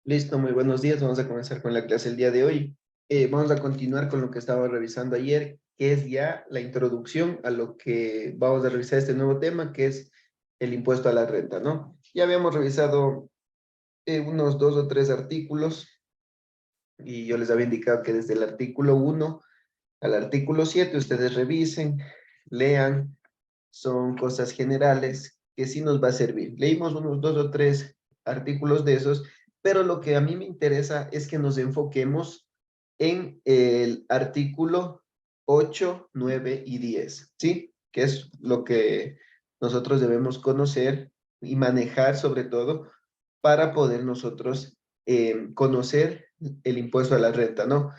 Listo, muy buenos días. Vamos a comenzar con la clase el día de hoy. Vamos a continuar con lo que estaba revisando ayer, que es ya la introducción a lo que vamos a revisar este nuevo tema, que es el impuesto a la renta, ¿no? Ya habíamos revisado unos 2 o 3 artículos y yo les había indicado que desde el artículo 1 al artículo 7 ustedes revisen, lean, son cosas generales que sí nos va a servir. Leímos unos 2 o 3 artículos de esos, pero lo que a mí me interesa es que nos enfoquemos en el artículo 8, 9 y 10, ¿sí? Que es lo que nosotros debemos conocer y manejar sobre todo para poder nosotros conocer el impuesto a la renta, ¿no?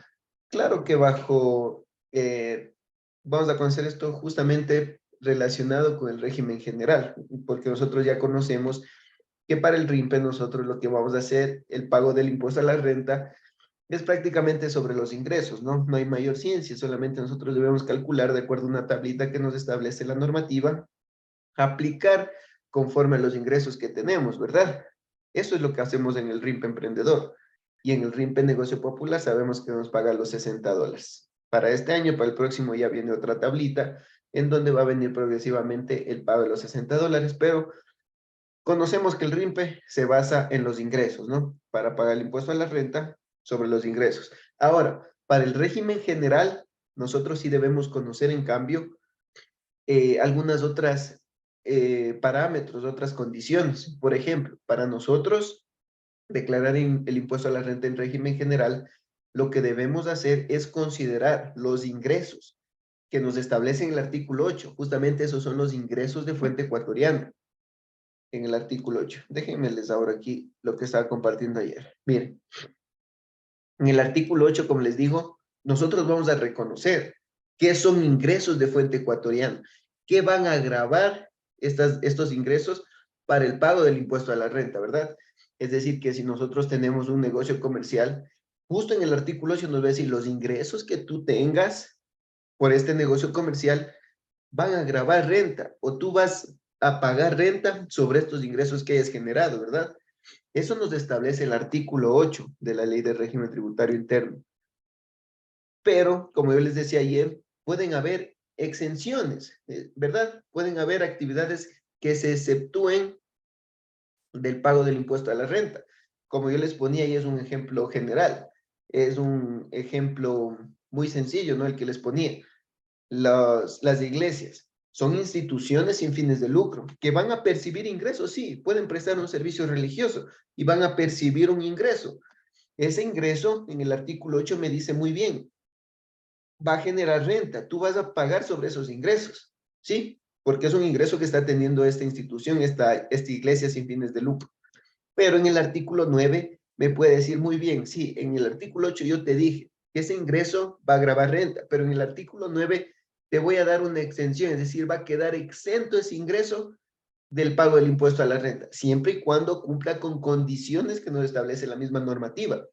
Claro que vamos a conocer esto justamente relacionado con el régimen general, porque nosotros ya conocemos que para el RIMPE nosotros lo que vamos a hacer, el pago del impuesto a la renta, es prácticamente sobre los ingresos, ¿no? No hay mayor ciencia, solamente nosotros debemos calcular de acuerdo a una tablita que nos establece la normativa, aplicar conforme a los ingresos que tenemos, ¿verdad? Eso es lo que hacemos en el RIMPE emprendedor. Y en el RIMPE negocio popular sabemos que nos paga los $60. Para este año, para el próximo ya viene otra tablita en donde va a venir progresivamente el pago de los $60, pero conocemos que el RIMPE se basa en los ingresos, ¿no? Para pagar el impuesto a la renta sobre los ingresos. Ahora, para el régimen general, nosotros sí debemos conocer, en cambio, algunas otras parámetros, otras condiciones. Por ejemplo, para nosotros declarar el impuesto a la renta en régimen general, lo que debemos hacer es considerar los ingresos que nos establece en el artículo 8. Justamente esos son los ingresos de fuente ecuatoriana en el artículo 8. Déjenme les ahora aquí lo que estaba compartiendo ayer. Miren, en el artículo 8, como les digo, nosotros vamos a reconocer qué son ingresos de fuente ecuatoriana, qué van a gravar estos ingresos para el pago del impuesto a la renta, ¿verdad? Es decir, que si nosotros tenemos un negocio comercial, justo en el artículo 8 nos va a decir los ingresos que tú tengas por este negocio comercial van a gravar renta o tú vas a pagar renta sobre estos ingresos que hayas generado, ¿verdad? Eso nos establece el artículo 8 de la Ley de Régimen Tributario Interno. Pero, como yo les decía ayer, pueden haber exenciones, ¿verdad? Pueden haber actividades que se exceptúen del pago del impuesto a la renta. Como yo les ponía, y es un ejemplo general, es un ejemplo muy sencillo, ¿no? El que les ponía. Las iglesias son instituciones sin fines de lucro que van a percibir ingresos, sí, pueden prestar un servicio religioso y van a percibir un ingreso. Ese ingreso en el artículo 8 me dice muy bien, va a generar renta, tú vas a pagar sobre esos ingresos, ¿sí? Porque es un ingreso que está teniendo esta institución, esta iglesia sin fines de lucro. Pero en el artículo 9 me puede decir muy bien, sí, en el artículo 8 yo te dije que ese ingreso va a gravar renta, pero en el artículo 9 te voy a dar una exención, es decir, va a quedar exento ese ingreso del pago del impuesto a la renta, siempre y cuando cumpla con condiciones que nos establece la misma normativa.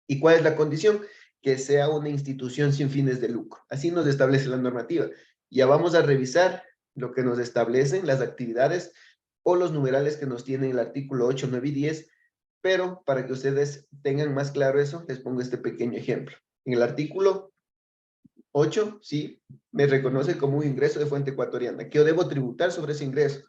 ¿Y cuál es la condición? Que sea una institución sin fines de lucro. Así nos establece la normativa. Ya vamos a revisar lo que nos establecen las actividades o los numerales que nos tiene el artículo 8, 9 y 10, pero para que ustedes tengan más claro eso, les pongo este pequeño ejemplo. En el artículo 8, sí, me reconoce como un ingreso de fuente ecuatoriana, que yo debo tributar sobre ese ingreso.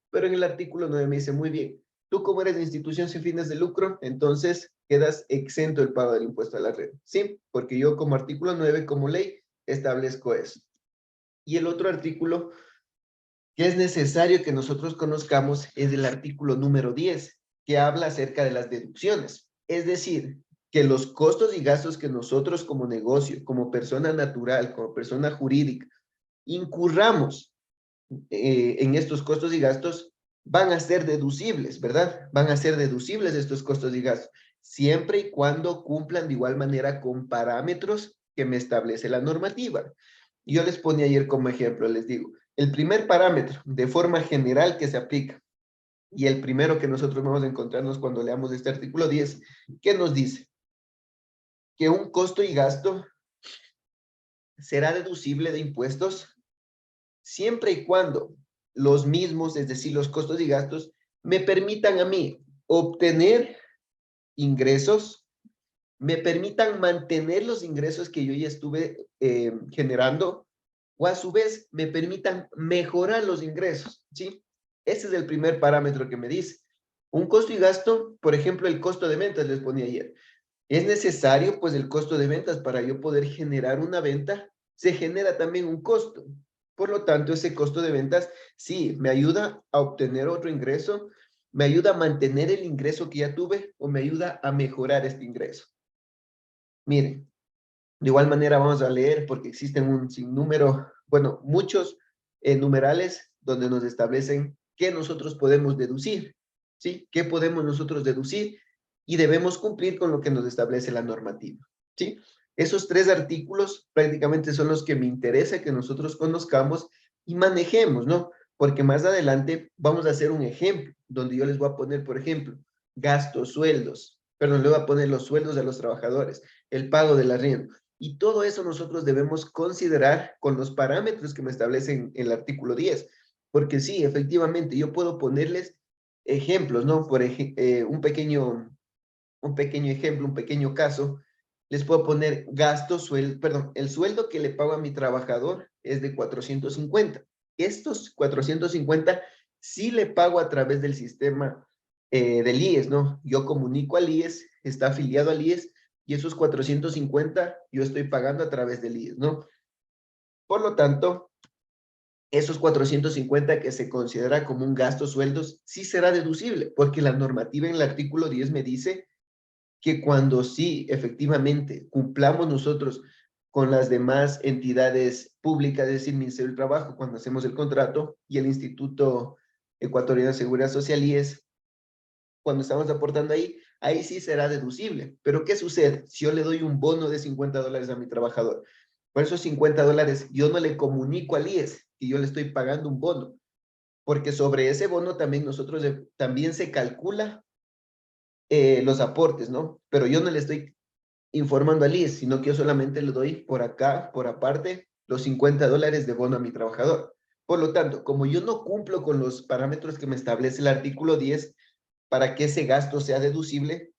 Pero en el artículo 9 me dice, muy bien, tú como eres de institución sin fines de lucro, entonces quedas exento del pago del impuesto a la red. Sí, porque yo como artículo 9, como ley, establezco eso. Y el otro artículo que es necesario que nosotros conozcamos es el artículo número 10, que habla acerca de las deducciones. Es decir, que los costos y gastos que nosotros como negocio, como persona natural, como persona jurídica, incurramos en estos costos y gastos van a ser deducibles, ¿verdad? Van a ser deducibles estos costos y gastos, siempre y cuando cumplan de igual manera con parámetros que me establece la normativa. Yo les ponía ayer como ejemplo, les digo, el primer parámetro de forma general que se aplica y el primero que nosotros vamos a encontrarnos cuando leamos este artículo 10, ¿qué nos dice? Que un costo y gasto será deducible de impuestos siempre y cuando los mismos, es decir, los costos y gastos, me permitan a mí obtener ingresos me permitan mantener los ingresos que yo ya estuve generando, o a su vez me permitan mejorar los ingresos, ¿sí? Ese es el primer parámetro que me dice. Un costo y gasto, por ejemplo, el costo de ventas, les ponía ayer. Es necesario, pues, el costo de ventas para yo poder generar una venta, se genera también un costo. Por lo tanto, ese costo de ventas, sí, me ayuda a obtener otro ingreso, me ayuda a mantener el ingreso que ya tuve o me ayuda a mejorar este ingreso. Miren, de igual manera vamos a leer porque existen un sinnúmero, bueno, muchos numerales donde nos establecen qué nosotros podemos deducir, ¿sí? ¿Qué podemos nosotros deducir? Y debemos cumplir con lo que nos establece la normativa, ¿sí? Esos tres artículos prácticamente son los que me interesa que nosotros conozcamos y manejemos, ¿no? Porque más adelante vamos a hacer un ejemplo donde yo les voy a poner, por ejemplo, gastos, sueldos, perdón, le voy a poner los sueldos de los trabajadores, el pago del arriendo. Y todo eso nosotros debemos considerar con los parámetros que me establecen el artículo 10. Porque sí, efectivamente, yo puedo ponerles ejemplos, ¿no? Por un pequeño ejemplo, un pequeño caso. Les puedo poner gastos, sueldo, perdón, el sueldo que le pago a mi trabajador es de 450. Estos 450 sí le pago a través del sistema del IES, ¿no? Yo comunico al IES, está afiliado al IES, y esos 450 yo estoy pagando a través del IES, ¿no? Por lo tanto, esos 450 que se considera como un gasto sueldos, sí será deducible, porque la normativa en el artículo 10 me dice que cuando sí, efectivamente, cumplamos nosotros con las demás entidades públicas, es decir, Ministerio del Trabajo, cuando hacemos el contrato, y el Instituto Ecuatoriano de Seguridad Social, IES, cuando estamos aportando ahí, ahí sí será deducible. Pero ¿qué sucede? Si yo le doy un bono de $50 a mi trabajador, por esos $50 yo no le comunico al IES que yo le estoy pagando un bono, porque sobre ese bono también nosotros también se calcula los aportes, ¿no? Pero yo no le estoy informando al IES, sino que yo solamente le doy por acá, por aparte, los $50 de bono a mi trabajador. Por lo tanto, como yo no cumplo con los parámetros que me establece el artículo 10 para que ese gasto sea deducible,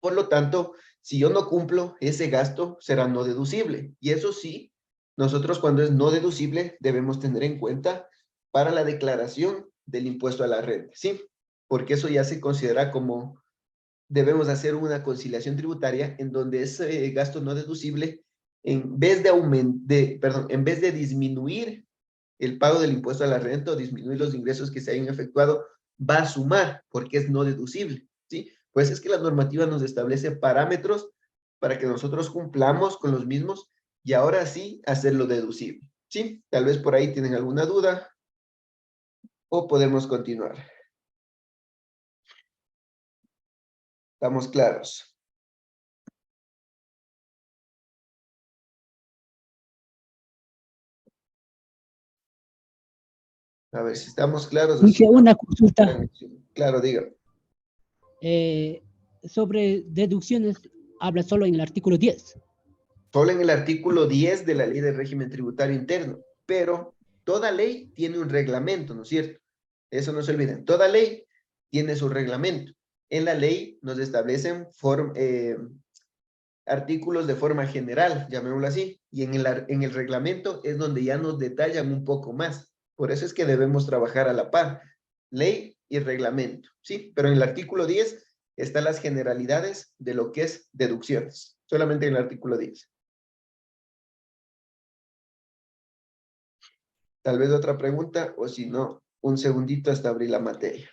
por lo tanto, si yo no cumplo, ese gasto será no deducible. Y eso sí, nosotros cuando es no deducible debemos tener en cuenta para la declaración del impuesto a la renta, ¿sí? Porque eso ya se considera como debemos hacer una conciliación tributaria en donde ese gasto no deducible, en vez de disminuir el pago del impuesto a la renta o disminuir los ingresos que se hayan efectuado, va a sumar porque es no deducible, ¿sí? Pues es que la normativa nos establece parámetros para que nosotros cumplamos con los mismos y ahora sí hacerlo deducible, ¿sí? Tal vez por ahí tienen alguna duda o podemos continuar. ¿Estamos claros? A ver si estamos claros o si Hice no. una consulta Claro, diga. sobre deducciones, habla solo en el artículo 10. Solo en el artículo 10 de la Ley del Régimen Tributario Interno, pero toda ley tiene un reglamento, ¿no es cierto? Eso no se olviden. Toda ley tiene su reglamento. En la ley nos establecen artículos de forma general, llamémoslo así, y en el reglamento es donde ya nos detallan un poco más. Por eso es que debemos trabajar a la par, ley y reglamento, ¿sí? Pero en el artículo 10 están las generalidades de lo que es deducciones, solamente en el artículo 10. Tal vez otra pregunta, o si no, un segundito hasta abrir la materia.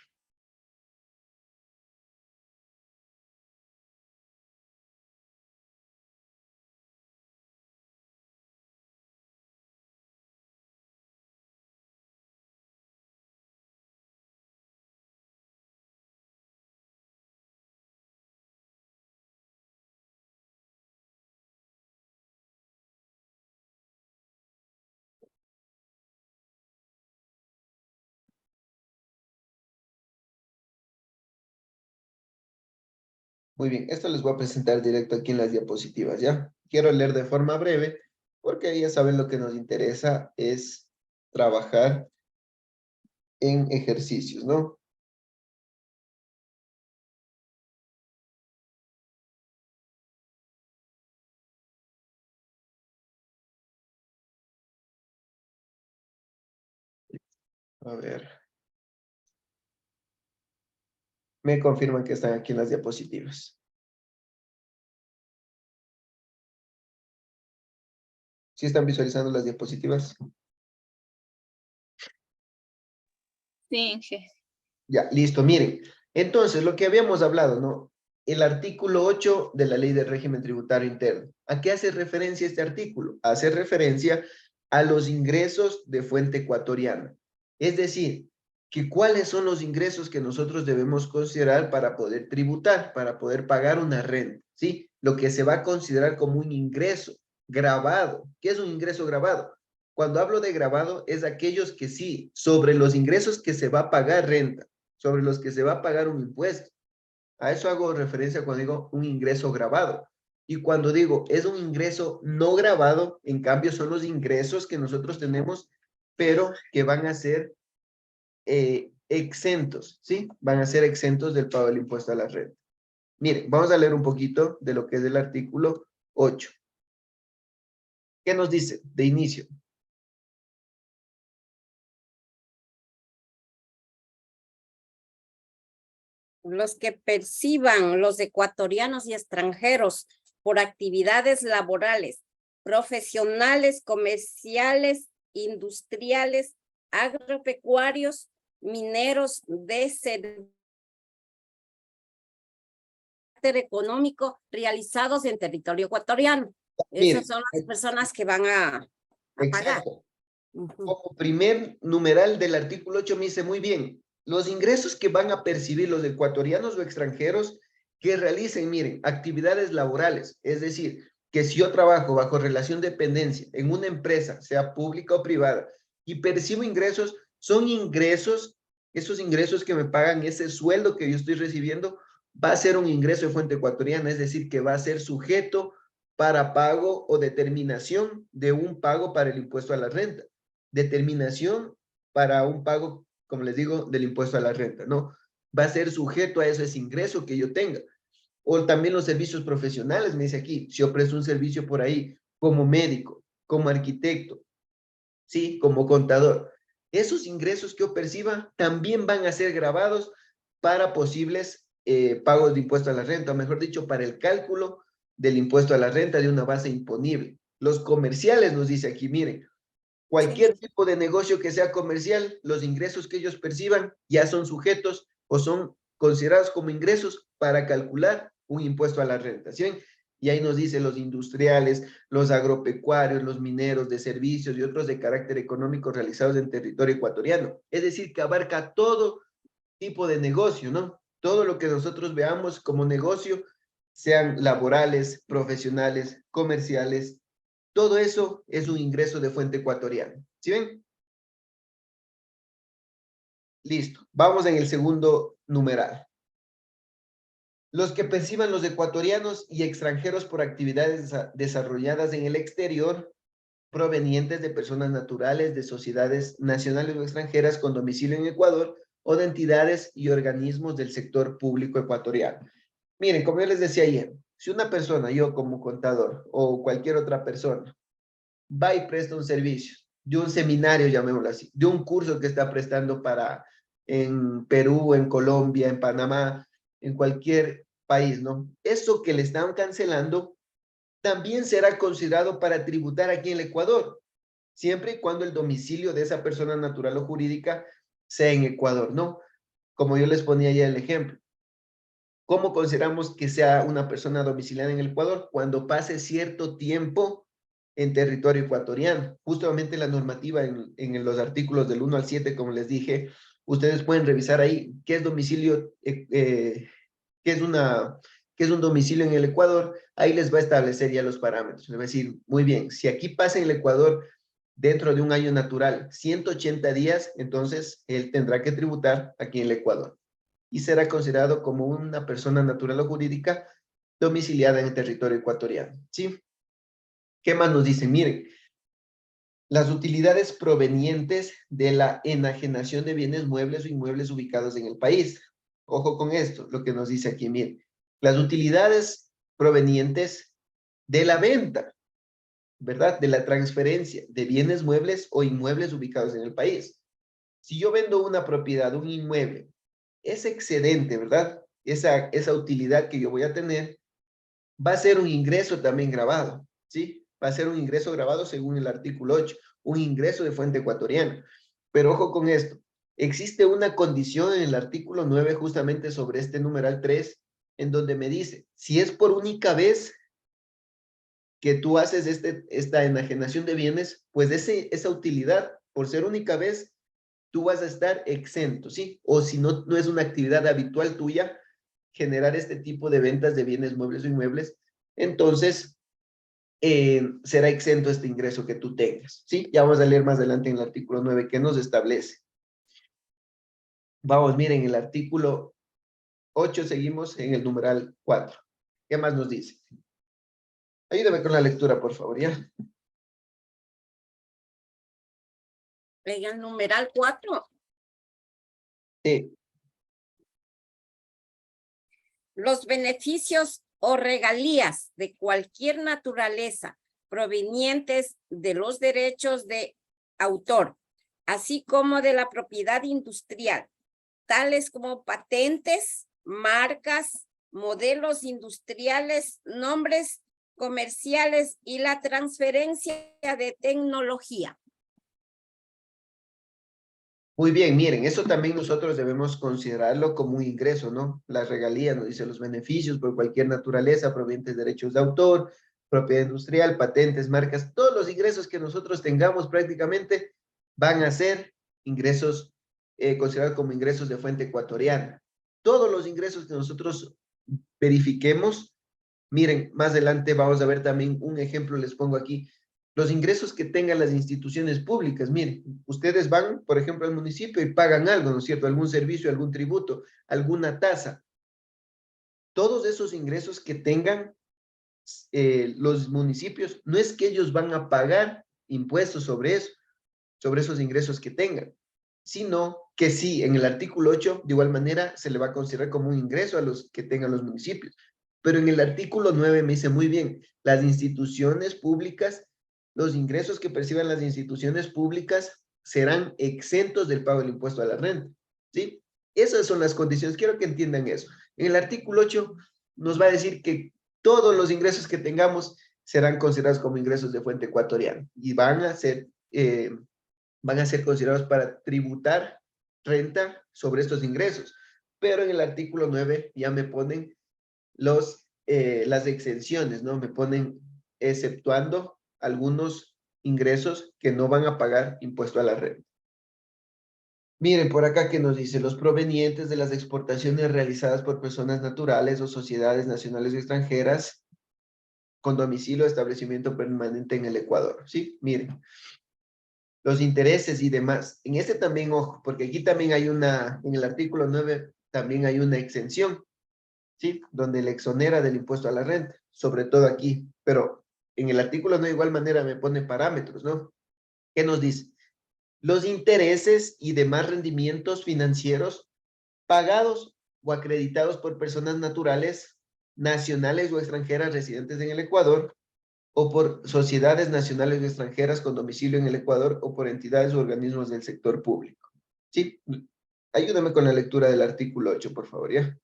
Muy bien, esto les voy a presentar directo aquí en las diapositivas, ¿ya? Quiero leer de forma breve, porque ya saben lo que nos interesa es trabajar en ejercicios, ¿no? A ver. Me confirman que están aquí en las diapositivas. ¿Sí están visualizando las diapositivas? Sí, jefe. Ya, listo. Miren, entonces lo que habíamos hablado, ¿no? El artículo 8 de la Ley del Régimen Tributario Interno. ¿A qué hace referencia este artículo? Hace referencia a los ingresos de fuente ecuatoriana. Es decir, que cuáles son los ingresos que nosotros debemos considerar para poder tributar, para poder pagar una renta, ¿sí? Lo que se va a considerar como un ingreso grabado. ¿Qué es un ingreso grabado? Cuando hablo de grabado, es aquellos que sí, sobre los ingresos que se va a pagar renta, sobre los que se va a pagar un impuesto. A eso hago referencia cuando digo un ingreso grabado. Y cuando digo es un ingreso no grabado, en cambio son los ingresos que nosotros tenemos, pero que van a ser exentos, ¿sí? Van a ser exentos del pago del impuesto a la renta. Miren, vamos a leer un poquito de lo que es el artículo 8. ¿Qué nos dice de inicio? Los que perciban los ecuatorianos y extranjeros por actividades laborales, profesionales, comerciales, industriales, agropecuarios, mineros de carácter económico realizados en territorio ecuatoriano. Miren, Esas son las personas que van a pagar. exacto. Ujú. Como primer numeral del artículo 8 me dice muy bien, los ingresos que van a percibir los ecuatorianos o extranjeros que realicen, miren, actividades laborales, es decir, que si yo trabajo bajo relación de dependencia en una empresa, sea pública o privada, y percibo ingresos, son ingresos, esos ingresos que me pagan, ese sueldo que yo estoy recibiendo, va a ser un ingreso de fuente ecuatoriana, es decir, que va a ser sujeto para pago o determinación de un pago para el impuesto a la renta, determinación para un pago, como les digo, del impuesto a la renta, ¿no? Va a ser sujeto a ese ingreso que yo tenga. O también los servicios profesionales, me dice aquí, si yo presto un servicio por ahí como médico, como arquitecto, ¿sí? Como contador. Esos ingresos que yo perciba también van a ser grabados para posibles pagos de impuesto a la renta, o mejor dicho, para el cálculo del impuesto a la renta de una base imponible. Los comerciales nos dice aquí, miren, cualquier Sí. tipo de negocio que sea comercial, los ingresos que ellos perciban ya son sujetos o son considerados como ingresos para calcular un impuesto a la renta, ¿sí ven? Y ahí nos dice los industriales, los agropecuarios, los mineros de servicios y otros de carácter económico realizados en territorio ecuatoriano. Es decir, que abarca todo tipo de negocio, ¿no? Todo lo que nosotros veamos como negocio, sean laborales, profesionales, comerciales, todo eso es un ingreso de fuente ecuatoriana. ¿Sí ven? Listo. Vamos en el segundo numeral. Los que perciban los ecuatorianos y extranjeros por actividades desarrolladas en el exterior provenientes de personas naturales, de sociedades nacionales o extranjeras con domicilio en Ecuador o de entidades y organismos del sector público ecuatoriano. Miren, como yo les decía ayer, si una persona, yo como contador o cualquier otra persona, va y presta un servicio de un seminario, llamémoslo así, de un curso que está prestando para en Perú, en Colombia, en Panamá, en cualquier país, ¿no? Eso que le están cancelando también será considerado para tributar aquí en el Ecuador, siempre y cuando el domicilio de esa persona natural o jurídica sea en Ecuador, ¿no? Como yo les ponía ya el ejemplo. ¿Cómo consideramos que sea una persona domiciliada en el Ecuador? Cuando pase cierto tiempo en territorio ecuatoriano. Justamente la normativa en los artículos del 1 al 7, como les dije, ustedes pueden revisar ahí qué es domicilio, qué es qué es un domicilio en el Ecuador. Ahí les va a establecer ya los parámetros. Les va a decir, muy bien, si aquí pasa en el Ecuador dentro de un año natural 180 días, entonces él tendrá que tributar aquí en el Ecuador y será considerado como una persona natural o jurídica domiciliada en el territorio ecuatoriano. ¿Sí? ¿Qué más nos dicen? Miren, las utilidades provenientes de la enajenación de bienes muebles o inmuebles ubicados en el país. Ojo con esto, lo que nos dice aquí, miren. Las utilidades provenientes de la venta, ¿verdad? De la transferencia de bienes muebles o inmuebles ubicados en el país. Si yo vendo una propiedad, un inmueble, ese excedente, ¿verdad? Esa utilidad que yo voy a tener, va a ser un ingreso también grabado, ¿sí? Va a ser un ingreso grabado según el artículo 8, un ingreso de fuente ecuatoriana. Pero ojo con esto, existe una condición en el artículo 9 justamente sobre este numeral 3, en donde me dice, si es por única vez que tú haces esta enajenación de bienes, pues esa utilidad, por ser única vez, tú vas a estar exento, ¿sí? O si no, no es una actividad habitual tuya, generar este tipo de ventas de bienes muebles o inmuebles, entonces será exento este ingreso que tú tengas, ¿sí? Ya vamos a leer más adelante en el artículo 9 que nos establece. Vamos, miren, el artículo 8 seguimos en el numeral 4. ¿Qué más nos dice? Ayúdame con la lectura, por favor, ¿ya? En el numeral 4, Sí. los beneficios o regalías de cualquier naturaleza provenientes de los derechos de autor, así como de la propiedad industrial, tales como patentes, marcas, modelos industriales, nombres comerciales y la transferencia de tecnología. Muy bien, miren, eso también nosotros debemos considerarlo como un ingreso, ¿no? Las regalías, nos dice los beneficios por cualquier naturaleza, provenientes de derechos de autor, propiedad industrial, patentes, marcas, todos los ingresos que nosotros tengamos prácticamente van a ser ingresos considerados como ingresos de fuente ecuatoriana. Todos los ingresos que nosotros verifiquemos, miren, más adelante vamos a ver también un ejemplo, les pongo aquí, los ingresos que tengan las instituciones públicas. Miren, ustedes van, por ejemplo, al municipio y pagan algo, ¿no es cierto? Algún servicio, algún tributo, alguna tasa. Todos esos ingresos que tengan los municipios, no es que ellos van a pagar impuestos sobre eso, sobre esos ingresos que tengan, sino que sí, en el artículo 8, de igual manera, se le va a considerar como un ingreso a los que tengan los municipios. Pero en el artículo 9 me dice muy bien, las instituciones públicas, los ingresos que perciban las instituciones públicas serán exentos del pago del impuesto a la renta, ¿sí? Esas son las condiciones, quiero que entiendan eso. En el artículo 8 nos va a decir que todos los ingresos que tengamos serán considerados como ingresos de fuente ecuatoriana y van a ser considerados para tributar renta sobre estos ingresos. Pero en el artículo 9 ya me ponen las exenciones, ¿no? Me ponen exceptuando algunos ingresos que no van a pagar impuesto a la renta. Miren, por acá que nos dice, los provenientes de las exportaciones realizadas por personas naturales o sociedades nacionales y extranjeras con domicilio o establecimiento permanente en el Ecuador, ¿sí? Miren, los intereses y demás. En este también, ojo, porque aquí también hay en el artículo 9 también hay una exención, ¿sí? Donde le exonera del impuesto a la renta, sobre todo aquí, pero en el artículo 9 de igual manera me pone parámetros, ¿no? ¿Qué nos dice? Los intereses y demás rendimientos financieros pagados o acreditados por personas naturales, nacionales o extranjeras residentes en el Ecuador, o por sociedades nacionales o extranjeras con domicilio en el Ecuador o por entidades o organismos del sector público. Sí, ayúdame con la lectura del artículo 8, por favor, ¿ya?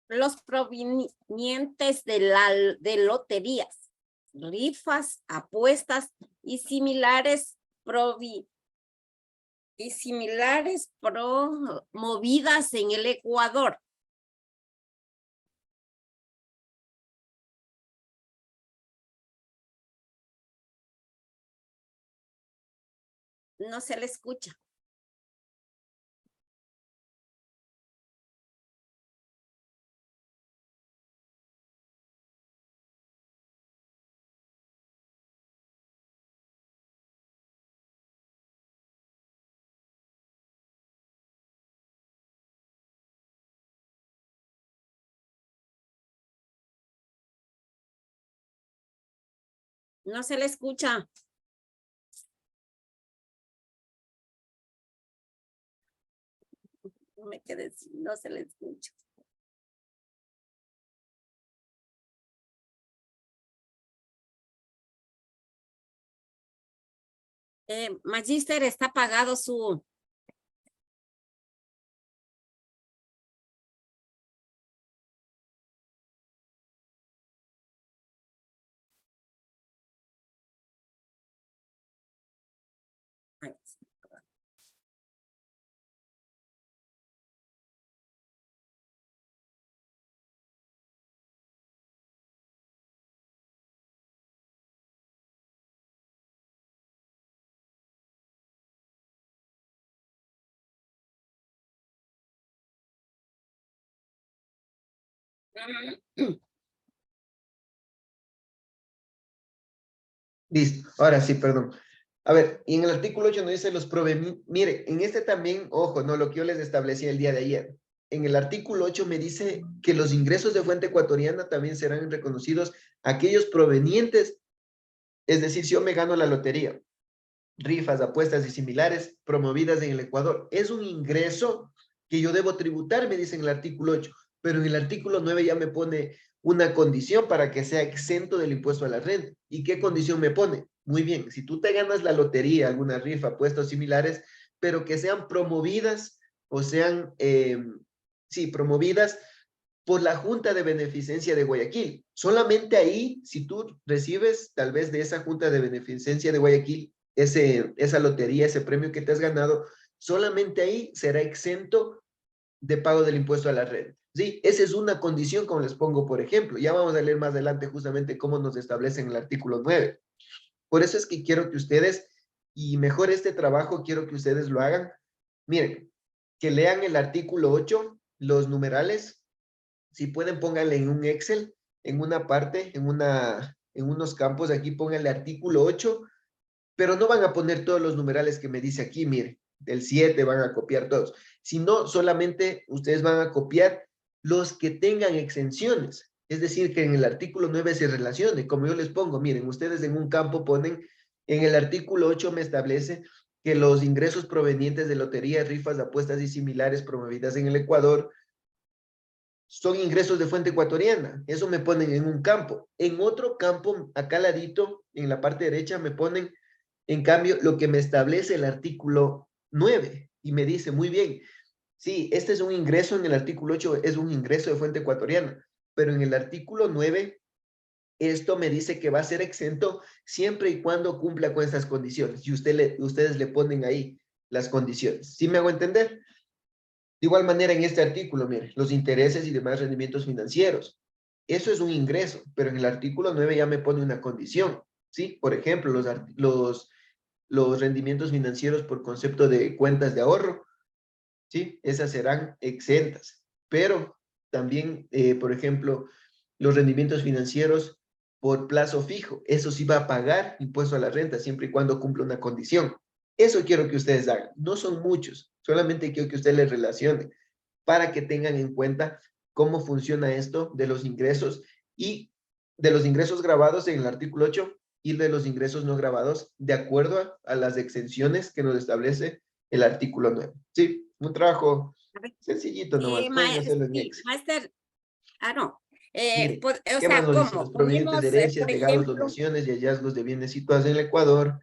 Los provenientes de loterías, rifas, apuestas y similares promovidas en el Ecuador. No se le escucha. No se le escucha. No me quedé, no se le escucha. Magíster, está pagado su... Ay, Listo, ahora sí, perdón. A ver, y en el artículo 8 nos dice los provenientes. Mire, en este también, ojo, no, lo que yo les establecí el día de ayer. En el artículo 8 me dice que los ingresos de fuente ecuatoriana también serán reconocidos aquellos provenientes, es decir, si yo me gano la lotería, rifas, apuestas y similares promovidas en el Ecuador, es un ingreso que yo debo tributar, me dice en el artículo 8, pero en el artículo 9 ya me pone una condición para que sea exento del impuesto a la renta. ¿Y qué condición me pone? Muy bien, si tú te ganas la lotería, alguna rifa, apuestas similares, pero que sean promovidas o sean, sí, promovidas por la Junta de Beneficencia de Guayaquil. Solamente ahí, si tú recibes tal vez de esa Junta de Beneficencia de Guayaquil, esa lotería, ese premio que te has ganado, solamente ahí será exento de pago del impuesto a la renta. Sí, esa es una condición, como les pongo, por ejemplo. Ya vamos a leer más adelante justamente cómo nos establece en el artículo 9. Por eso es que quiero que ustedes, y mejor este trabajo, quiero que ustedes lo hagan. Miren, que lean el artículo 8, los numerales. Si pueden, pónganle en un Excel, en una parte, en unos campos, aquí pónganle artículo 8, pero no van a poner todos los numerales que me dice aquí, mire, del 7 van a copiar todos, sino solamente ustedes van a copiar los que tengan exenciones, es decir, que en el artículo 9 se relacione, como yo les pongo, miren, ustedes en un campo ponen, en el artículo 8 me establece que los ingresos provenientes de loterías, rifas, apuestas y similares promovidas en el Ecuador son ingresos de fuente ecuatoriana. Eso me ponen en un campo. En otro campo, acá al ladito, en la parte derecha, me ponen, en cambio, lo que me establece el artículo 9. Y me dice, muy bien, sí, este es un ingreso en el artículo 8, es un ingreso de fuente ecuatoriana. Pero en el artículo 9, esto me dice que va a ser exento siempre y cuando cumpla con estas condiciones. Y ustedes le ponen ahí las condiciones. ¿Sí me hago entender? De igual manera, en este artículo, mire, los intereses y demás rendimientos financieros. Eso es un ingreso, pero en el artículo 9 ya me pone una condición, ¿sí? Por ejemplo, los rendimientos financieros por concepto de cuentas de ahorro, ¿sí? Esas serán exentas. Pero también, por ejemplo, los rendimientos financieros por plazo fijo, eso sí va a pagar impuesto a la renta siempre y cuando cumpla una condición. Eso quiero que ustedes hagan. No son muchos, solamente quiero que ustedes les relacionen para que tengan en cuenta cómo funciona esto de los ingresos y de los ingresos grabados en el artículo 8 y de los ingresos no grabados de acuerdo a las exenciones que nos establece el artículo 9. Sí, un trabajo a ver, sencillito nomás, pueden hacerlo en sí, Excel. Master, no. Mire, O ¿qué más sea, nos dice? ¿cómo? Los provenientes de Ponemos, herencias, por legados, ejemplo, donaciones y hallazgos de bienes situados en el Ecuador.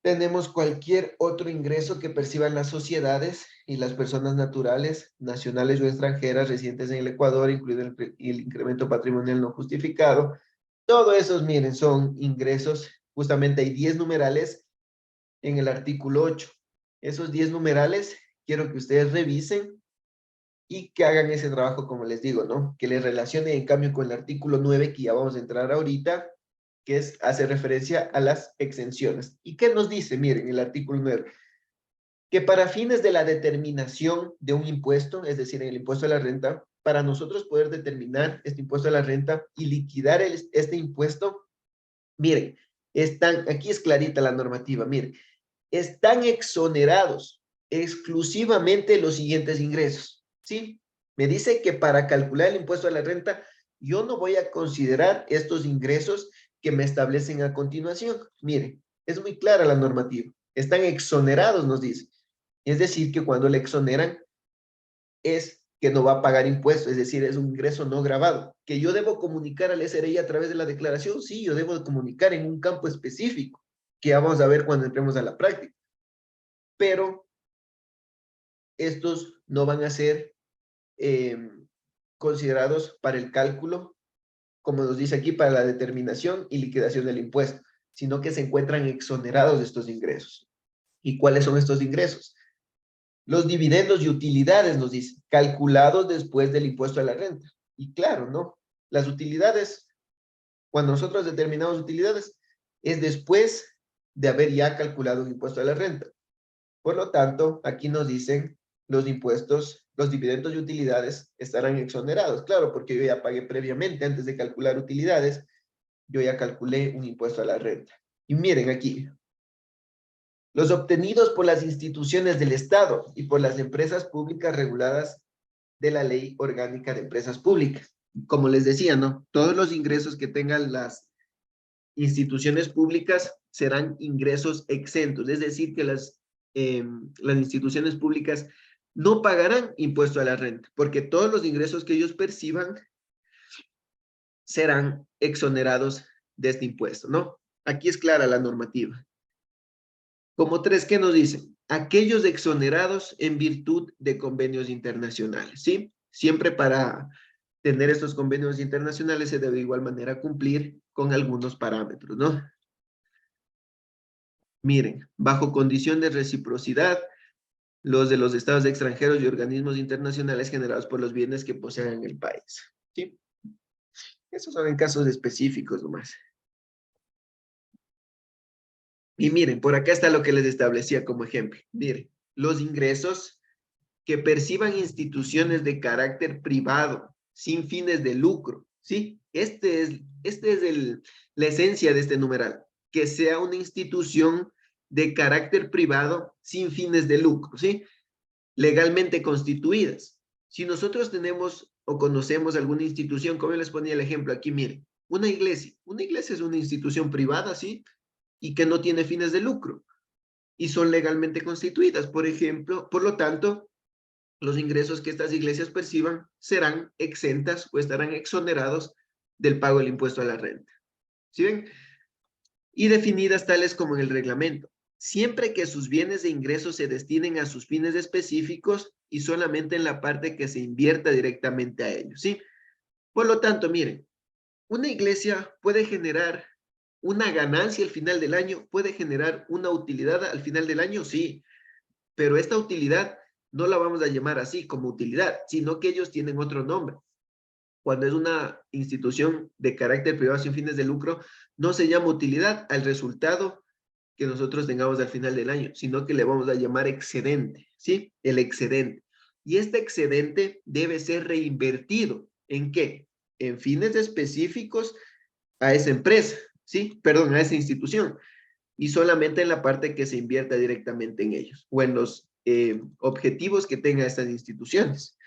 Tenemos cualquier otro ingreso que perciban las sociedades y las personas naturales, nacionales o extranjeras residentes en el Ecuador, incluido el incremento patrimonial no justificado. Todo esos, miren, son ingresos. Justamente hay 10 numerales en el artículo 8. Esos 10 numerales quiero que ustedes revisen y que hagan ese trabajo, como les digo, ¿no? Que les relacione en cambio con el artículo 9, que ya vamos a entrar ahorita, que hace referencia a las exenciones. ¿Y qué nos dice? Miren, el artículo 9, que para fines de la determinación de un impuesto, es decir, en el impuesto a la renta, para nosotros poder determinar este impuesto a la renta y liquidar este impuesto, miren, aquí es clarita la normativa, miren, están exonerados exclusivamente los siguientes ingresos, ¿sí? Me dice que para calcular el impuesto a la renta, yo no voy a considerar estos ingresos que me establecen a continuación. Miren, es muy clara la normativa. Están exonerados, nos dice. Es decir, que cuando le exoneran es que no va a pagar impuestos, es decir, es un ingreso no grabado. ¿Que yo debo comunicar al SRI a través de la declaración? Sí, yo debo comunicar en un campo específico. que ya vamos a ver cuando entremos a la práctica. Pero estos no van a ser considerados para el cálculo, como nos dice aquí, para la determinación y liquidación del impuesto, sino que se encuentran exonerados de estos ingresos. ¿Y cuáles son estos ingresos? Los dividendos y utilidades, nos dice, calculados después del impuesto a la renta. Y claro, ¿no? Las utilidades, cuando nosotros determinamos utilidades, es después de haber ya calculado un impuesto a la renta. Por lo tanto, aquí nos dicen los impuestos, los dividendos y utilidades estarán exonerados. Claro, porque yo ya pagué previamente, antes de calcular utilidades, yo ya calculé un impuesto a la renta. Y miren aquí, los obtenidos por las instituciones del Estado y por las empresas públicas reguladas de la Ley Orgánica de Empresas Públicas. Como les decía, ¿no? Todos los ingresos que tengan las instituciones públicas serán ingresos exentos, es decir, que las instituciones públicas no pagarán impuesto a la renta, porque todos los ingresos que ellos perciban serán exonerados de este impuesto, ¿no? Aquí es clara la normativa. Como 3, ¿qué nos dicen? Aquellos exonerados en virtud de convenios internacionales, ¿sí? Siempre para tener estos convenios internacionales se debe de igual manera cumplir con algunos parámetros, ¿no? Miren, bajo condición de reciprocidad, los de los estados extranjeros y organismos internacionales generados por los bienes que posean en el país, ¿sí? Esos son en casos específicos nomás. Y miren, por acá está lo que les establecía como ejemplo. Miren, los ingresos que perciban instituciones de carácter privado, sin fines de lucro, ¿sí? Este es la esencia de este numeral, que sea una institución de carácter privado, sin fines de lucro, ¿sí? Legalmente constituidas. Si nosotros tenemos o conocemos alguna institución, como yo les ponía el ejemplo aquí, miren, una iglesia es una institución privada, ¿sí? Y que no tiene fines de lucro y son legalmente constituidas, por ejemplo, por lo tanto, los ingresos que estas iglesias perciban serán exentas o estarán exonerados del pago del impuesto a la renta. ¿Sí ven? Y definidas tales como en el reglamento, siempre que sus bienes de ingresos se destinen a sus fines específicos y solamente en la parte que se invierta directamente a ellos, ¿sí? Por lo tanto, miren, una iglesia puede generar una ganancia al final del año, puede generar una utilidad al final del año, sí, pero esta utilidad no la vamos a llamar así como utilidad, sino que ellos tienen otro nombre. Cuando es una institución de carácter privado sin fines de lucro, no se llama utilidad al resultado que nosotros tengamos al final del año, sino que le vamos a llamar excedente, ¿sí? El excedente. Y este excedente debe ser reinvertido. ¿En qué? En fines específicos a esa empresa, ¿sí? Perdón, a esa institución. Y solamente en la parte que se invierta directamente en ellos o en los objetivos que tengan estas instituciones.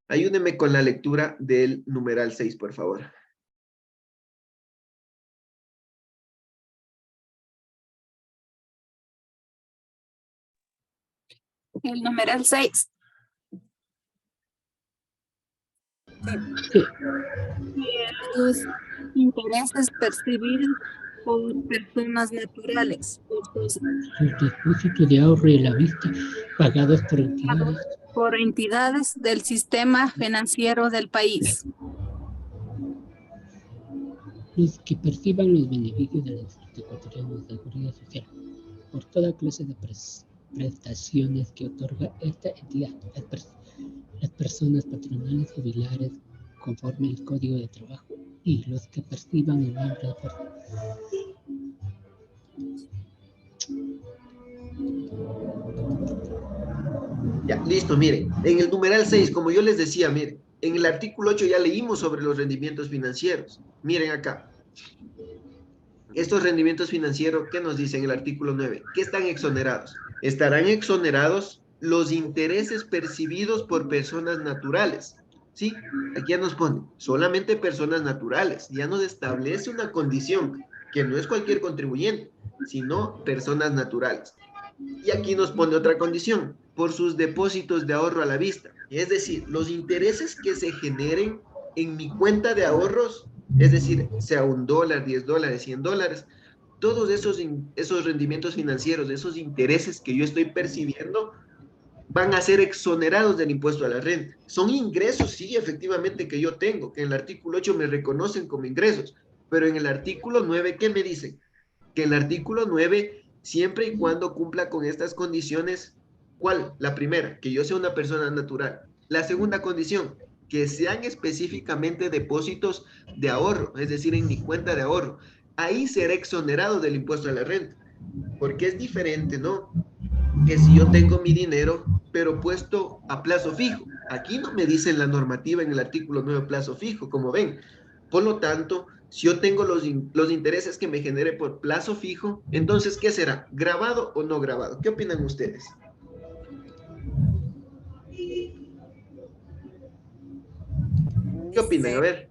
Ayúdenme con la lectura del numeral 6, por favor. El numeral 6. Sí, Los intereses percibidos por personas naturales, sus depósitos de ahorro y la vista pagados por entidades del sistema financiero del país. los que perciban los beneficios de la Instituto Ecuatoriano de Seguridad Social por toda clase de prestaciones que otorga esta entidad, las personas patronales jubilares conforme al Código de Trabajo y los que perciban el nombre de Ya, listo, miren. En el numeral 6, como yo les decía, miren, en el artículo 8 ya leímos sobre los rendimientos financieros. Miren acá. Estos rendimientos financieros, ¿qué nos dice en el artículo 9? ¿Qué están exonerados? Estarán exonerados los intereses percibidos por personas naturales. ¿Sí? Aquí ya nos pone, solamente personas naturales. Ya nos establece una condición, que no es cualquier contribuyente, sino personas naturales. Y aquí nos pone otra condición, por sus depósitos de ahorro a la vista. Es decir, los intereses que se generen en mi cuenta de ahorros, es decir, sea $1, $10, $100, todos esos rendimientos financieros, esos intereses que yo estoy percibiendo, van a ser exonerados del impuesto a la renta. Son ingresos, sí, efectivamente, que yo tengo, que en el artículo 8 me reconocen como ingresos, pero en el artículo 9, ¿qué me dicen? Que el artículo 9, siempre y cuando cumpla con estas condiciones, ¿cuál? La primera, que yo sea una persona natural. La segunda condición, que sean específicamente depósitos de ahorro, es decir, en mi cuenta de ahorro. Ahí será exonerado del impuesto a la renta, porque es diferente, ¿no? Que si yo tengo mi dinero, pero puesto a plazo fijo. Aquí no me dice en la normativa en el artículo 9 plazo fijo, como ven. Por lo tanto, si yo tengo los intereses que me genere por plazo fijo, entonces, ¿qué será? ¿Grabado o no grabado? ¿Qué opinan ustedes? ¿Qué opinan? A Dice, ver.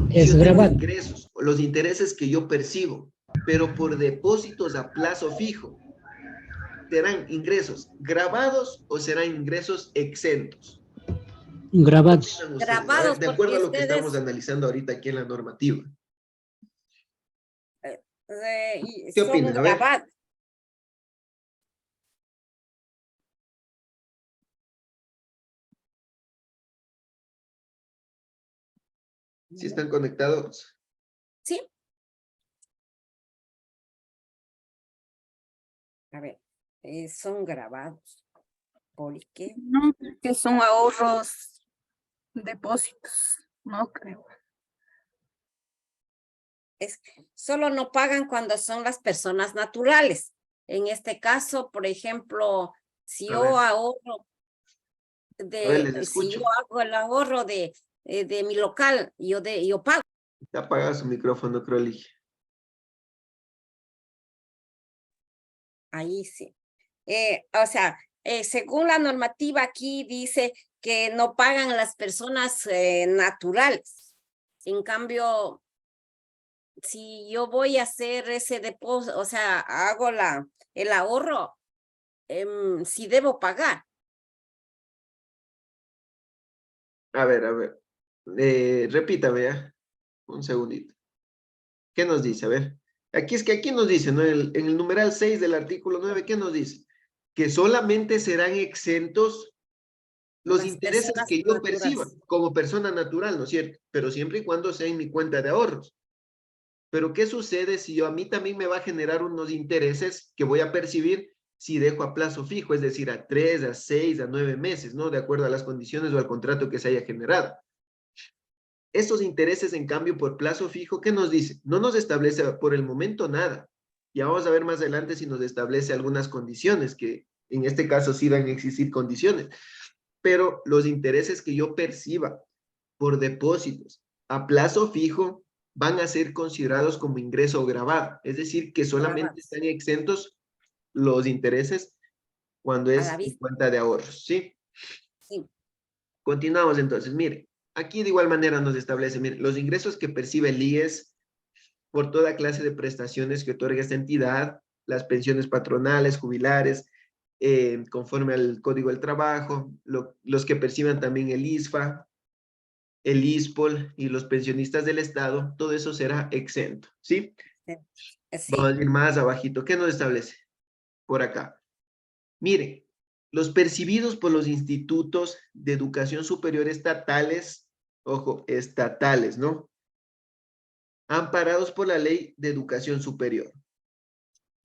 Si Es yo tengo grabado. ingresos, los intereses que yo percibo, pero por depósitos a plazo fijo, ¿serán ingresos grabados o serán ingresos exentos? ¿Qué Grabados. opinan ustedes? A ver, grabados de acuerdo porque a lo que estamos ustedes analizando ahorita aquí en la normativa. ¿Qué son opinan? A ver, grabados. si están conectados. Sí, a ver, son grabados. ¿Por qué? No, que son ahorros, depósitos, no creo. Es que solo no pagan cuando son las personas naturales. En este caso, por ejemplo, si A yo ver, ahorro les si yo escucho. hago el ahorro de mi local, yo pago. Está apagado su micrófono, creo, Ligia. Ahí sí. O sea, según la normativa aquí dice que no pagan las personas naturales. En cambio, si yo voy a hacer ese depósito, o sea, hago el ahorro, sí debo pagar. A ver. Repítame ya. Un segundito. ¿Qué nos dice? A ver. Aquí nos dice, ¿no? En el numeral 6 del artículo 9, ¿qué nos dice? Que solamente serán exentos los Las intereses personas que yo perciba naturales. como persona natural, ¿no es cierto? Pero siempre y cuando sea en mi cuenta de ahorros. Pero ¿qué sucede si a mí también me va a generar unos intereses que voy a percibir si dejo a plazo fijo, es decir, a 3, a 6, a 9 meses, ¿no? De acuerdo a las condiciones o al contrato que se haya generado. Estos intereses, en cambio, por plazo fijo, ¿qué nos dice? No nos establece por el momento nada. Ya vamos a ver más adelante si nos establece algunas condiciones, que en este caso sí van a existir condiciones. Pero los intereses que yo perciba por depósitos a plazo fijo van a ser considerados como ingreso grabado. Es decir, que solamente Grabados están exentos los intereses cuando a la es en vista. cuenta de ahorros, ¿sí? Sí. Continuamos entonces, mire, aquí de igual manera nos establece, mire, los ingresos que percibe el IES por toda clase de prestaciones que otorga esta entidad, las pensiones patronales, jubilares, conforme al Código del Trabajo, los que perciban también el ISFA, el ISPOL y los pensionistas del Estado, todo eso será exento, ¿sí? Vamos Sí. a ir más abajito. ¿Qué nos establece? Por acá. Mire, los percibidos por los institutos de educación superior estatales, ojo, estatales, ¿no? Amparados por la Ley de Educación Superior.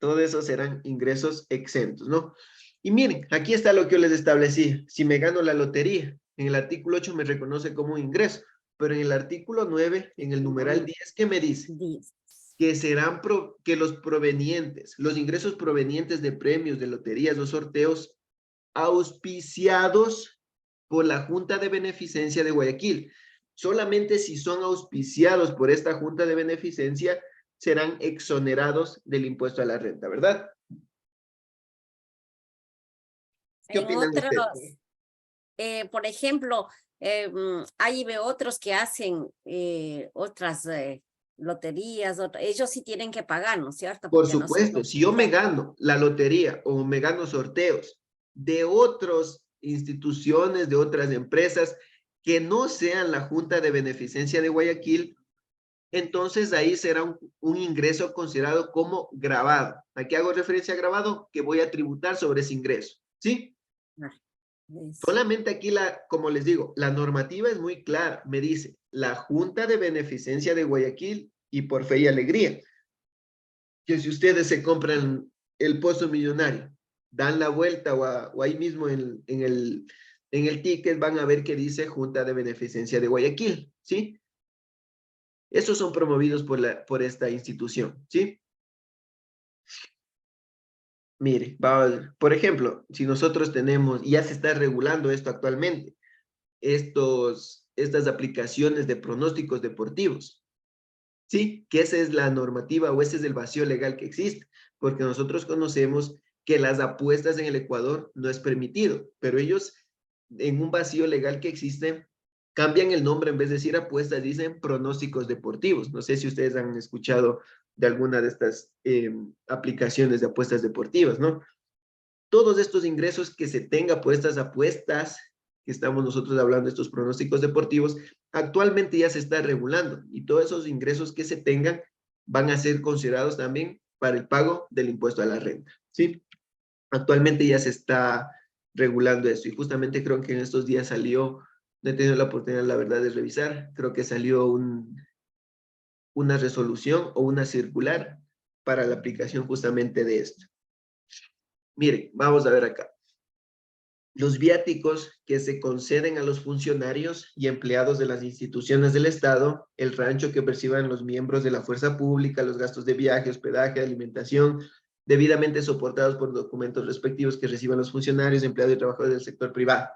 Todo eso serán ingresos exentos, ¿no? Y miren, aquí está lo que yo les establecí. Si me gano la lotería, en el artículo 8 me reconoce como un ingreso, pero en el artículo 9, en el numeral 10, ¿qué me dice? Que serán que los provenientes, los ingresos provenientes de premios, de loterías o sorteos auspiciados por la Junta de Beneficencia de Guayaquil. Solamente si son auspiciados por esta Junta de Beneficencia serán exonerados del impuesto a la renta, ¿verdad? ¿Qué En opinan otros, ustedes? por ejemplo, hay otros que hacen otras loterías, ellos sí tienen que pagar, ¿no es cierto? Por Porque supuesto, nosotros, si yo me gano la lotería o me gano sorteos de otras instituciones, de otras empresas que no sean la Junta de Beneficencia de Guayaquil, entonces ahí será un ingreso considerado como gravado. ¿A qué hago referencia a gravado? Que voy a tributar sobre ese ingreso, ¿sí? Solamente aquí, como les digo, la normativa es muy clara. Me dice, la Junta de Beneficencia de Guayaquil y por fe y alegría, que si ustedes se compran el Pozo Millonario, dan la vuelta o ahí mismo en el ticket van a ver que dice Junta de Beneficencia de Guayaquil, ¿sí? Estos son promovidos por esta institución, ¿sí? Mire, por ejemplo, si nosotros tenemos, y ya se está regulando esto actualmente, estas aplicaciones de pronósticos deportivos, ¿sí? Que esa es la normativa o ese es el vacío legal que existe, porque nosotros conocemos que las apuestas en el Ecuador no es permitido, pero ellos en un vacío legal que existe cambian el nombre, en vez de decir apuestas, dicen pronósticos deportivos. No sé si ustedes han escuchado de alguna de estas aplicaciones de apuestas deportivas, ¿no? Todos estos ingresos que se tenga por estas apuestas, que estamos nosotros hablando de estos pronósticos deportivos, actualmente ya se está regulando y todos esos ingresos que se tengan van a ser considerados también para el pago del impuesto a la renta, ¿sí? Actualmente ya se está regulando esto y justamente creo que en estos días salió, no he tenido la oportunidad, la verdad, de revisar, creo que salió una resolución o una circular para la aplicación justamente de esto. Miren, vamos a ver acá. Los viáticos que se conceden a los funcionarios y empleados de las instituciones del Estado, el rancho que perciban los miembros de la fuerza pública, los gastos de viaje, hospedaje, alimentación, debidamente soportados por documentos respectivos que reciban los funcionarios, empleados y trabajadores del sector privado.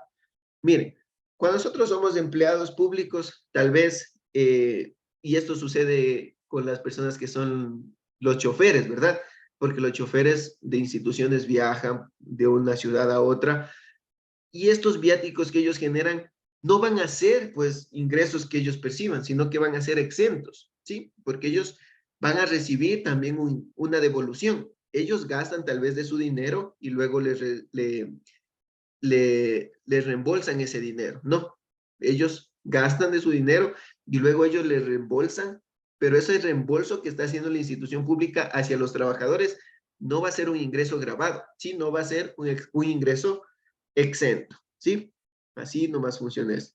Miren, cuando nosotros somos empleados públicos, tal vez, y esto sucede con las personas que son los choferes, ¿verdad? Porque los choferes de instituciones viajan de una ciudad a otra, y estos viáticos que ellos generan no van a ser, pues, ingresos que ellos perciban, sino que van a ser exentos, ¿sí? Porque ellos van a recibir también una devolución. Ellos gastan tal vez de su dinero y luego les reembolsan ese dinero. No, ellos gastan de su dinero y luego ellos les reembolsan, pero ese reembolso que está haciendo la institución pública hacia los trabajadores no va a ser un ingreso gravado, ¿sí? No va a ser un ingreso exento, ¿sí? Así nomás funciona esto.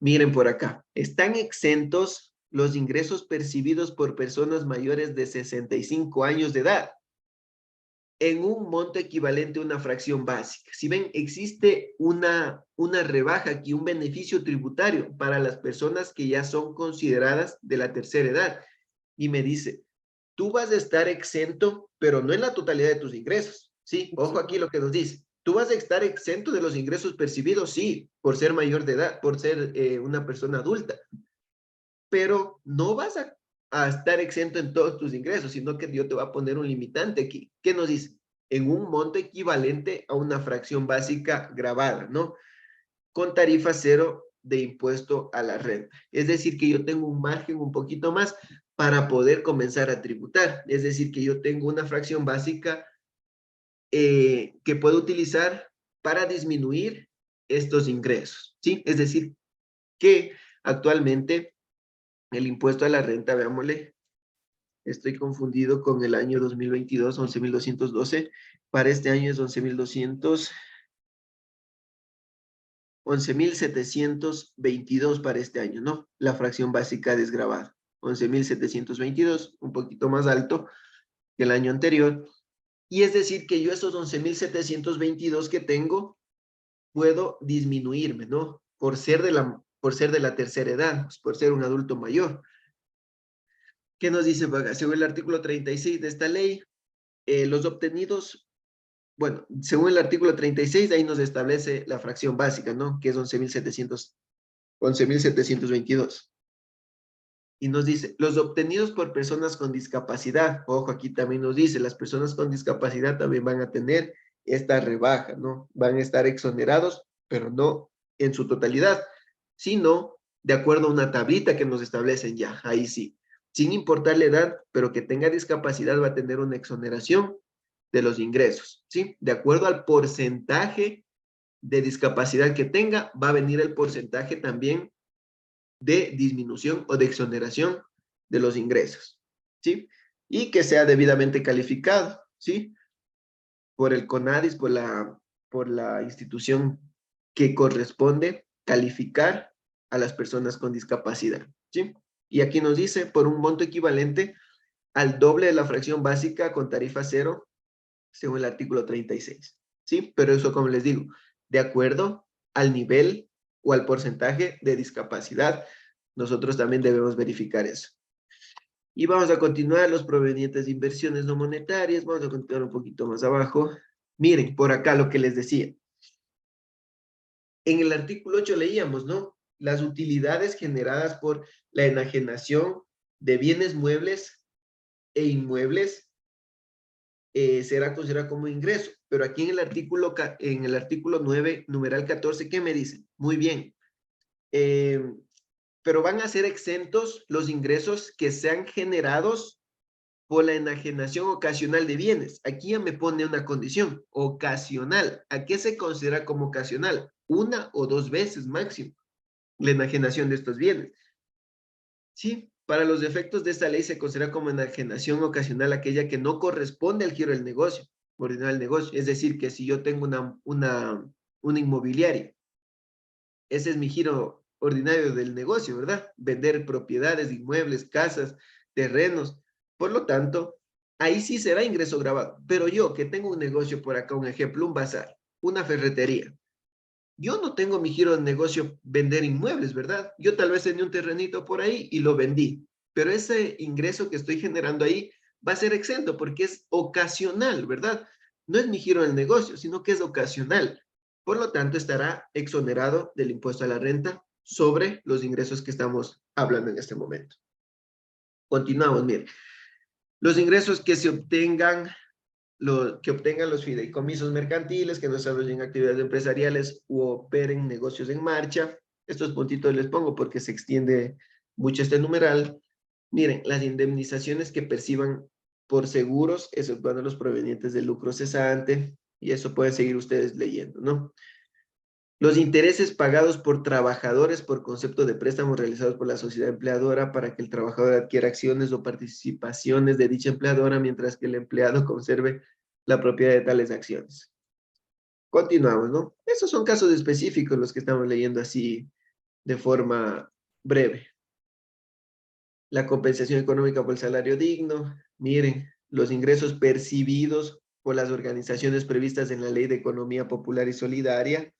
Miren por acá, están exentos los ingresos percibidos por personas mayores de 65 años de edad en un monto equivalente a una fracción básica. Si ven, existe una rebaja aquí, un beneficio tributario para las personas que ya son consideradas de la tercera edad. Y me dice, tú vas a estar exento, pero no en la totalidad de tus ingresos. Sí, ojo aquí lo que nos dice. ¿Tú vas a estar exento de los ingresos percibidos? Sí, por ser mayor de edad, por ser una persona adulta. Pero no vas a estar exento en todos tus ingresos, sino que yo te voy a poner un limitante aquí. ¿Qué nos dice? En un monto equivalente a una fracción básica gravada, ¿no? Con tarifa cero de impuesto a la renta. Es decir, que yo tengo un margen un poquito más para poder comenzar a tributar. Es decir, que yo tengo una fracción básica que puedo utilizar para disminuir estos ingresos, ¿sí? Es decir, que actualmente el impuesto a la renta, veámosle, estoy confundido con el año 2022, 11.212, para este año es 11.722 para este año, ¿no? La fracción básica desgravada, 11.722, un poquito más alto que el año anterior, y es decir que yo esos 11.722 que tengo, puedo disminuirme, ¿no? Por ser de la tercera edad, pues por ser un adulto mayor. ¿Qué nos dice? Según el artículo 36 de esta ley, los obtenidos, bueno, según el artículo 36, ahí nos establece la fracción básica, ¿no? Que es 11.722. Y nos dice, los obtenidos por personas con discapacidad, ojo, aquí también nos dice, las personas con discapacidad también van a tener esta rebaja, ¿no? Van a estar exonerados, pero no en su totalidad, sino de acuerdo a una tablita que nos establecen ya, ahí sí. Sin importar la edad, pero que tenga discapacidad, va a tener una exoneración de los ingresos, ¿sí? De acuerdo al porcentaje de discapacidad que tenga, va a venir el porcentaje también de disminución o de exoneración de los ingresos, ¿sí? Y que sea debidamente calificado, ¿sí? Por el CONADIS, por la institución que corresponde calificar a las personas con discapacidad, ¿sí? Y aquí nos dice, por un monto equivalente al doble de la fracción básica con tarifa cero, según el artículo 36, ¿sí? Pero eso, como les digo, de acuerdo al nivel o al porcentaje de discapacidad, nosotros también debemos verificar eso. Y vamos a continuar los provenientes de inversiones no monetarias. Vamos a continuar un poquito más abajo. Miren, por acá lo que les decía. En el artículo 8 leíamos, ¿no? Las utilidades generadas por la enajenación de bienes muebles e inmuebles será considerado como ingreso. Pero aquí en el artículo 9, numeral 14, ¿qué me dicen? Muy bien. Pero van a ser exentos los ingresos que sean generados por la enajenación ocasional de bienes. Aquí ya me pone una condición, ocasional. ¿A qué se considera como ocasional? Una o dos veces máximo la enajenación de estos bienes. Sí, para los efectos de esta ley se considera como enajenación ocasional aquella que no corresponde al giro del negocio, ordinario del negocio. Es decir, que si yo tengo una inmobiliaria, ese es mi giro ordinario del negocio, ¿verdad? Vender propiedades, inmuebles, casas, terrenos. Por lo tanto, ahí sí será ingreso grabado. Pero yo que tengo un negocio por acá, un ejemplo, un bazar, una ferretería, yo no tengo mi giro de negocio vender inmuebles, ¿verdad? Yo tal vez tenía un terrenito por ahí y lo vendí, pero ese ingreso que estoy generando ahí va a ser exento porque es ocasional, ¿verdad? No es mi giro del negocio, sino que es ocasional. Por lo tanto, estará exonerado del impuesto a la renta sobre los ingresos que estamos hablando en este momento. Continuamos, miren. Los ingresos que se obtengan los fideicomisos mercantiles, que no desarrollen actividades empresariales u operen negocios en marcha. Estos puntitos les pongo porque se extiende mucho este numeral. Miren, las indemnizaciones que perciban por seguros, exceptuando los provenientes del lucro cesante, y eso pueden seguir ustedes leyendo, ¿no? Los intereses pagados por trabajadores por concepto de préstamos realizados por la sociedad empleadora para que el trabajador adquiera acciones o participaciones de dicha empleadora mientras que el empleado conserve la propiedad de tales acciones. Continuamos, ¿no? Estos son casos específicos los que estamos leyendo así de forma breve. La compensación económica por el salario digno. Miren, los ingresos percibidos por las organizaciones previstas en la Ley de Economía Popular y Solidaria,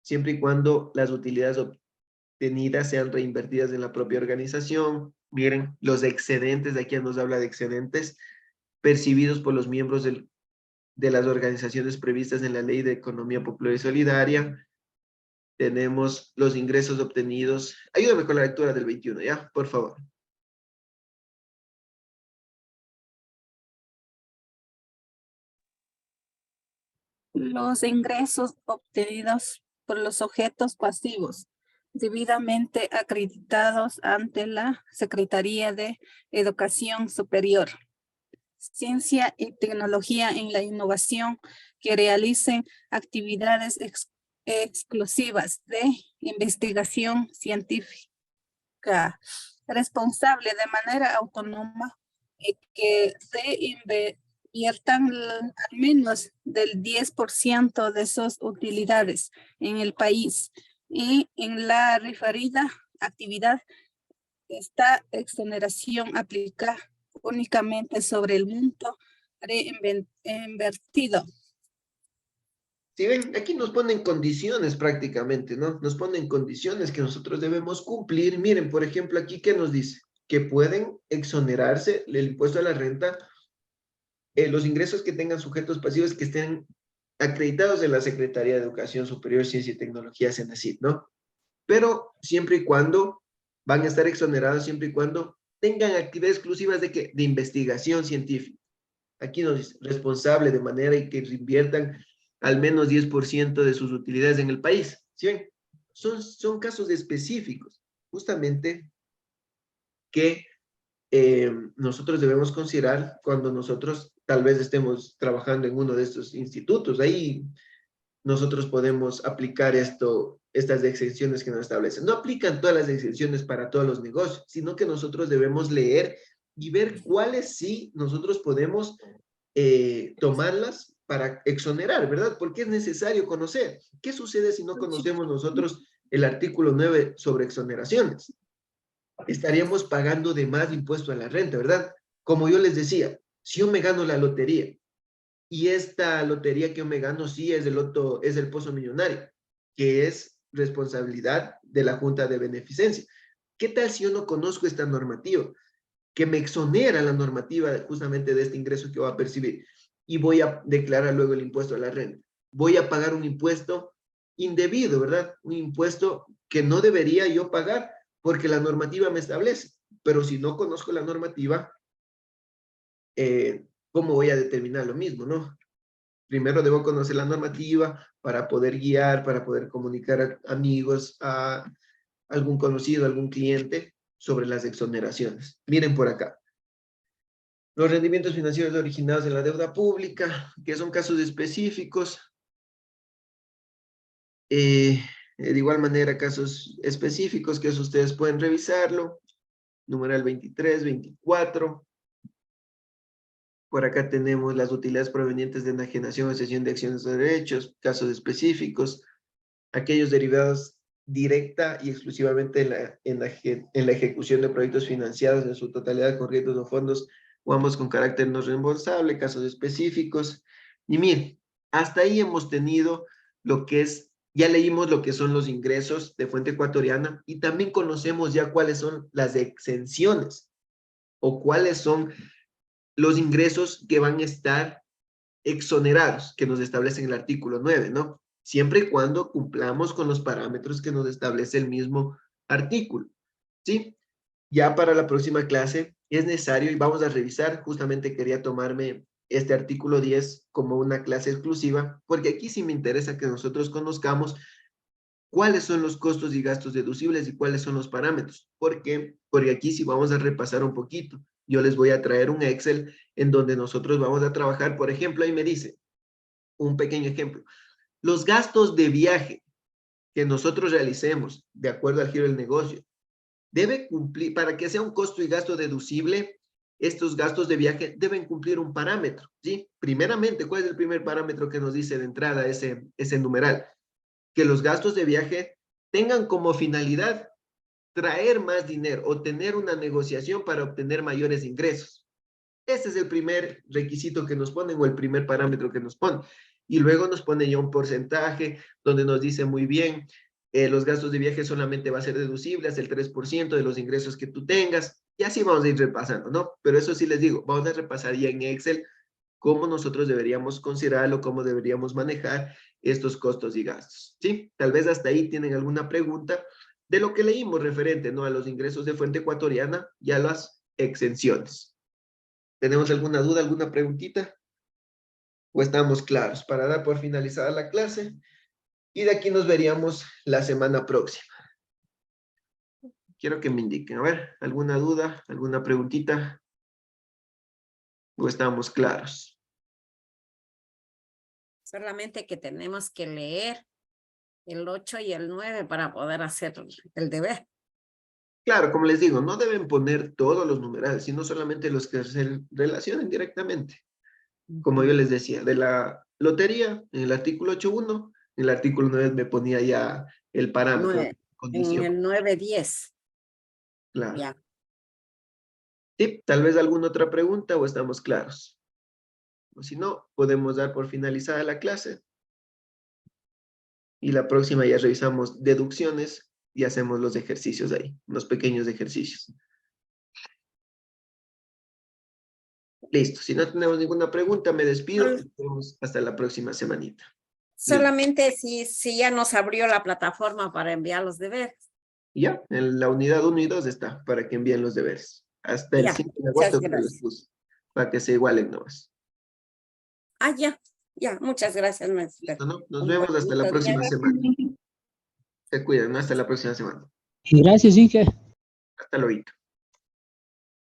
siempre y cuando las utilidades obtenidas sean reinvertidas en la propia organización. Miren, los excedentes, de aquí nos habla de excedentes, percibidos por los miembros de las organizaciones previstas en la Ley de Economía Popular y Solidaria. Tenemos los ingresos obtenidos. Ayúdame con la lectura del 21, ¿ya? Por favor. Los ingresos obtenidos por los objetos pasivos debidamente acreditados ante la Secretaría de Educación Superior, Ciencia y Tecnología en la Innovación que realicen actividades exclusivas de investigación científica responsable de manera autónoma y que reinviertan al menos del 10% de sus utilidades en el país y en la referida actividad esta exoneración aplica únicamente sobre el monto reinvertido. Si ven, aquí nos ponen condiciones prácticamente, ¿no? Nos ponen condiciones que nosotros debemos cumplir. Miren, por ejemplo, aquí, ¿qué nos dice? Que pueden exonerarse el impuesto a la renta los ingresos que tengan sujetos pasivos que estén acreditados en la Secretaría de Educación Superior, Ciencia y Tecnología, CENACYT, ¿no? Pero siempre y cuando van a estar exonerados, siempre y cuando tengan actividades exclusivas de, ¿qué? De investigación científica. Aquí nos dice, responsable de manera y que inviertan al menos 10% de sus utilidades en el país. ¿Sí ven? Son casos específicos, justamente que nosotros debemos considerar cuando nosotros tal vez estemos trabajando en uno de estos institutos. Ahí nosotros podemos aplicar estas exenciones que nos establecen. No aplican todas las exenciones para todos los negocios, sino que nosotros debemos leer y ver cuáles sí nosotros podemos tomarlas para exonerar, ¿verdad? Porque es necesario conocer. ¿Qué sucede si no conocemos nosotros el artículo 9 sobre exoneraciones? Estaríamos pagando de más impuesto a la renta, ¿verdad? Como yo les decía, si yo me gano la lotería y esta lotería que yo me gano sí es el Pozo Millonario, que es responsabilidad de la Junta de Beneficencia. ¿Qué tal si yo no conozco esta normativa? Que me exonera la normativa justamente de este ingreso que voy a percibir y voy a declarar luego el impuesto a la renta. Voy a pagar un impuesto indebido, ¿verdad? Un impuesto que no debería yo pagar porque la normativa me establece. Pero si no conozco la normativa, ¿cómo voy a determinar lo mismo, no? Primero debo conocer la normativa para poder guiar, para poder comunicar a amigos, a algún conocido, algún cliente sobre las exoneraciones. Miren por acá. Los rendimientos financieros originados de la deuda pública, que son casos específicos. De igual manera, casos específicos, que eso ustedes pueden revisarlo. Numeral 23, 24. Por acá tenemos las utilidades provenientes de enajenación o cesión de acciones o derechos, casos específicos, aquellos derivados directa y exclusivamente en la ejecución de proyectos financiados en su totalidad con riesgos o fondos o ambos con carácter no reembolsable, casos específicos. Y miren, hasta ahí hemos tenido lo que es, ya leímos lo que son los ingresos de fuente ecuatoriana y también conocemos ya cuáles son las exenciones o cuáles son los ingresos que van a estar exonerados, que nos establece en el artículo 9, ¿no? Siempre y cuando cumplamos con los parámetros que nos establece el mismo artículo, ¿sí? Ya para la próxima clase es necesario y vamos a revisar, justamente quería tomarme este artículo 10 como una clase exclusiva, porque aquí sí me interesa que nosotros conozcamos cuáles son los costos y gastos deducibles y cuáles son los parámetros. ¿Por qué? Porque aquí sí vamos a repasar un poquito. Yo les voy a traer un Excel en donde nosotros vamos a trabajar, por ejemplo, ahí me dice, un pequeño ejemplo, los gastos de viaje que nosotros realicemos de acuerdo al giro del negocio, debe cumplir, para que sea un costo y gasto deducible, estos gastos de viaje deben cumplir un parámetro, ¿sí? Primeramente, ¿cuál es el primer parámetro que nos dice de entrada ese numeral? Que los gastos de viaje tengan como finalidad traer más dinero o tener una negociación para obtener mayores ingresos. Ese es el primer requisito que nos ponen o el primer parámetro que nos ponen. Y luego nos pone ya un porcentaje donde nos dice muy bien, los gastos de viaje solamente va a ser deducible hasta el 3% de los ingresos que tú tengas. Y así vamos a ir repasando, ¿no? Pero eso sí les digo, vamos a repasar ya en Excel cómo nosotros deberíamos considerarlo, cómo deberíamos manejar estos costos y gastos, ¿sí? Tal vez hasta ahí tienen alguna pregunta de lo que leímos referente, ¿no? A los ingresos de fuente ecuatoriana y a las exenciones. ¿Tenemos alguna duda, alguna preguntita? ¿O estamos claros para dar por finalizada la clase? Y de aquí nos veríamos la semana próxima. Quiero que me indiquen, a ver, ¿alguna duda, alguna preguntita? ¿O estamos claros? Solamente que tenemos que leer el 8 y el 9 para poder hacer el deber. Claro, como les digo, no deben poner todos los numerales, sino solamente los que se relacionen directamente. Como yo les decía, de la lotería, en el artículo 8.1, en el artículo 9 me ponía ya el parámetro, En condición. el 9-10. Claro. Ya. Sí, tal vez alguna otra pregunta o estamos claros. O si no, podemos dar por finalizada la clase. Y la próxima ya revisamos deducciones y hacemos los ejercicios ahí, los pequeños ejercicios. Listo, si no tenemos ninguna pregunta, me despido. Nos vemos hasta la próxima semanita. Solamente si ya nos abrió la plataforma para enviar los deberes. Y ya, en la unidad 1 y 2 está, para que envíen los deberes. Hasta el Ya, 5 de muchas agosto que les gracias. puse, para que se igualen nomás. Ya, muchas gracias, maestra. ¿No? Nos Un vemos hasta la bonito día. próxima semana. Se cuidan, ¿no? Hasta la próxima semana. Gracias, Inge. Hasta luego.